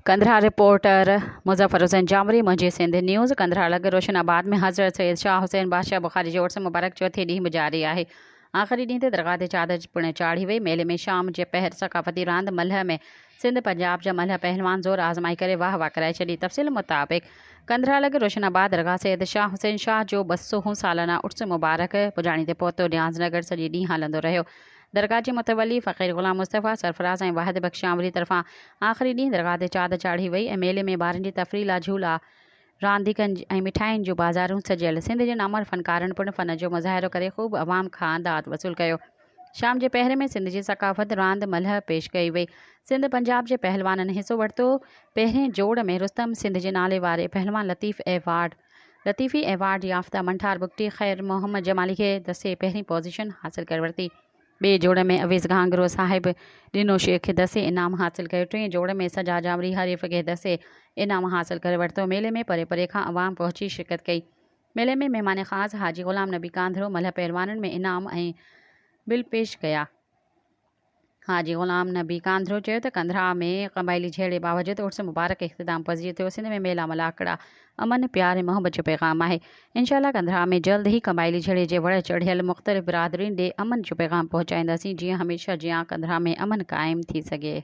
कंधरा reporter Muzaffar Hussain जामरी मुंहिंजी Sindh news. कंधरा लॻ रोशनाबाद में हज़रत सैयद शाह हुसैन बादशाह बुखारी जो उर्स मुबारक चौथे ॾींहुं बि जारी आहे। आख़िरी ॾींहुं ते दरगाह ते चादर पिणु चाढ़ी वई। मेले में शाम जे पहर सक़ाफ़ती रांदि मल्ह में सिंध पंजाब जा मल्ह पहलवान ज़ोर आज़माई करे वाह वाह कराए छॾी। तफ़सील मुताबिक़ कंधरा लॻ रोशनाबाद दरगाह सैयद शाह हुसैन शाह जो 200 सालाना उर्स मुबारक पुॼाणी ते पहुतो न्याज़नगर सॼे ॾींहुं हलंदो रहियो। दरगाह जे मुतवली फ़क़ीर ग़ुलाम मुस्तफ़ा सरफराज़ ऐं वाहिद बख़्श शामरी तरफ़ां आख़िरी ॾींहुं दरगाह ते चादर चाढ़ी वई ऐं मेले में ॿारनि जी तफ़रीह लाइ झूला रांदीकनि ऐं मिठाइनि जूं बाज़ारूं सजियल। सिंध जे नामवर फ़नकारनि पिणु फ़न जो मुज़ाहिरो करे ख़ूब अवाम खां दाद वसूल कयो। शाम जे पहिरे में सिंध जी सक़ाफ़त रांदि मल्ह पेश कई वई। सिंध पंजाब जे पहलवाननि हिसो वरितो। पहिरें जोड़ में रुस्तम सिंध जे नाले वारे पहलवान लतीफ़ी एवार्ड याफ़्ता मंठार बुगटी ख़ैर मोहम्मद जमाली खे दसे पहिरीं पोज़ीशन हासिल करे वरिती। ॿिए जोड़ में अवीज़ घांगरो साहिब ॾिनो शेख खे दसे इनाम हासिल कयो। टें जोड़ में सजा जामरी हरीफ़ खे दसे इनाम हासिल करे वरितो। मेले में परे परे खां अवाम पहुची शिरकत कई। मेले में महिमान ख़ासि हाजी ग़ुलाम नबी कांधरो मल्ह पहलवाननि में इनाम ऐं बिल पेश कया। हाजी ग़ुलाम नबी कांधरो चयो त कंधरा में क़बाइली झेड़े बावजूदि उर्स मुबारक इख़्तिताम पज़ीर थियो। सिंध में मेला मलाकड़ा अमन प्यार ऐं मोहब्बत जो पैगाम आहे। इंशाअल्लाह कंधरा में जल्द ई क़बाइली झेड़े जे वड़ चढ़ियल मुख़्तलिफ़ बिरादरीन ॾे अमन जो पैगाम पहुचाईंदासीं। जीअं हमेशह जीअं कंधरा में अमन क़ाइमु थी सघे।